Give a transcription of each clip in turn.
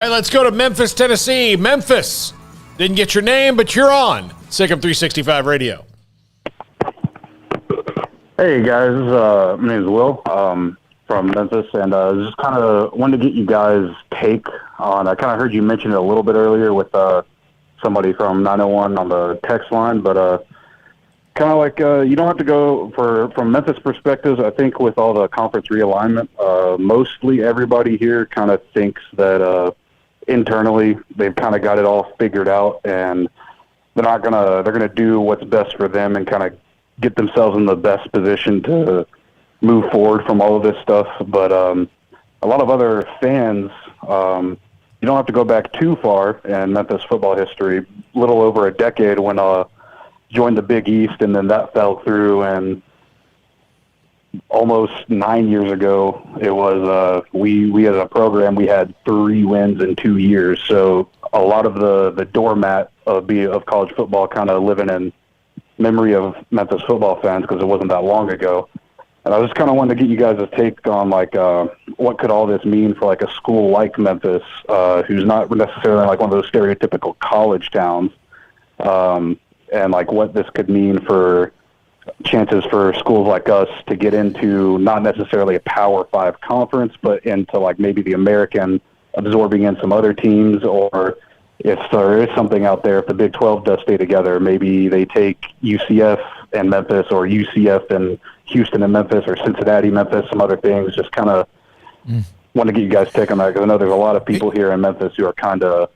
All right, let's go to Memphis, Tennessee. Memphis, didn't get your name, but you're on SicEm365 Radio. Hey, guys. My name is Will from Memphis, and just kind of wanted to get you guys' take on, I kind of heard you mention it a little bit earlier with somebody from 901 on the text line, but kind of like you don't have to go from Memphis perspectives. I think with all the conference realignment, mostly everybody here kind of thinks that internally they've kind of got it all figured out, and they're gonna do what's best for them and kind of get themselves in the best position to move forward from all of this stuff. But a lot of other fans, you don't have to go back too far in Memphis football history, a little over a decade when joined the Big East, and then that fell through, and almost 9 years ago, it was we as a program, we had 3 wins in 2 years. So a lot of the doormat of college football kind of living in memory of Memphis football fans because it wasn't that long ago. And I just kind of wanted to get you guys' take on like what could all this mean for like a school like Memphis, who's not necessarily like one of those stereotypical college towns, and like what this could mean for chances for schools like us to get into not necessarily a Power 5 conference, but into like maybe the American, absorbing in some other teams, or if there is something out there, if the Big 12 does stay together, maybe they take UCF and Memphis, or UCF and Houston and Memphis, or Cincinnati, Memphis, some other things. Just kind of want to get you guys' take on that, because I know there's a lot of people here in Memphis who are kind of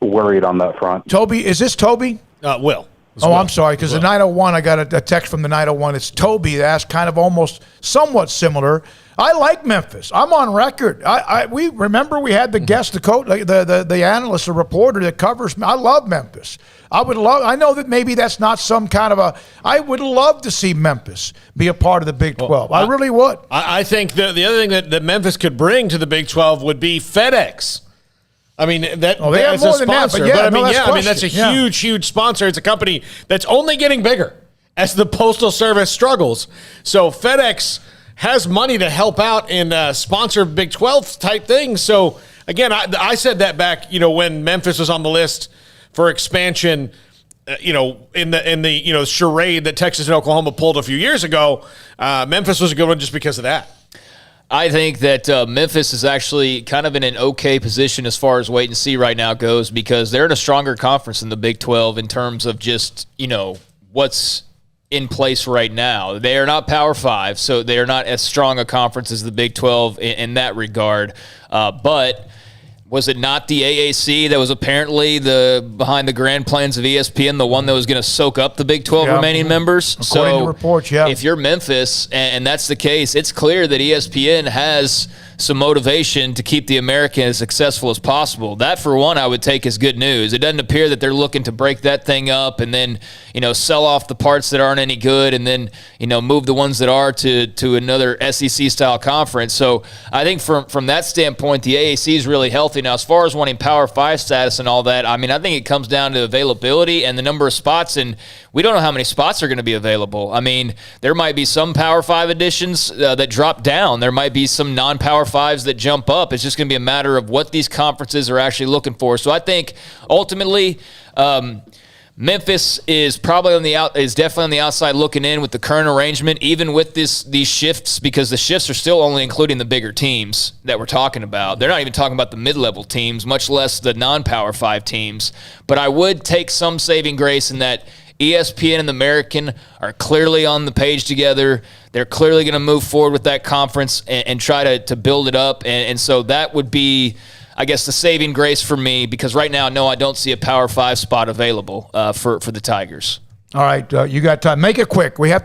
worried on that front. Toby, is this Toby? Will. Oh, I'm sorry, because the 901, I got a text from the 901. It's Toby that asked kind of almost somewhat similar. I like Memphis. I'm on record. We remember we had the guest, the coach, the analyst, the reporter that covers. I love Memphis. I know that maybe that's not some kind of I would love to see Memphis be a part of the Big 12. I really would. I think the other thing that Memphis could bring to the Big 12 would be FedEx. I mean, that's a sponsor. That's a huge sponsor. It's a company that's only getting bigger as the Postal Service struggles. So FedEx has money to help out and sponsor Big 12 type things. So again, I said that back, when Memphis was on the list for expansion, in the charade that Texas and Oklahoma pulled a few years ago. Memphis was a good one just because of that. I think that Memphis is actually kind of in an okay position as far as wait and see right now goes, because they're in a stronger conference than the Big 12 in terms of just, what's in place right now. They are not Power 5, so they are not as strong a conference as the Big 12 in that regard. But was it not the AAC that was apparently behind the grand plans of ESPN, the one that was going to soak up the Big 12 remaining members? According to reports, if you're Memphis, and that's the case, it's clear that ESPN has some motivation to keep the American as successful as possible. That, for one, I would take as good news. It doesn't appear that they're looking to break that thing up and then, sell off the parts that aren't any good and then, move the ones that are to another SEC-style conference. So I think from that standpoint, the AAC is really healthy. Now, as far as wanting Power 5 status and all that, I think it comes down to availability and the number of spots, and we don't know how many spots are going to be available. There might be some Power 5 additions that drop down. There might be some non-Power 5s that jump up. It's just going to be a matter of what these conferences are actually looking for. So I think ultimately Memphis is definitely on the outside looking in with the current arrangement, even with these shifts, because the shifts are still only including the bigger teams that we're talking about. They're not even talking about the mid-level teams, much less the non-Power 5 teams. But I would take some saving grace in that ESPN and the American are clearly on the page together. They're clearly going to move forward with that conference and try to build it up. And so that would be, I guess, the saving grace for me, because right now, no, I don't see a Power 5 spot available for the Tigers. All right, you got time. Make it quick. We have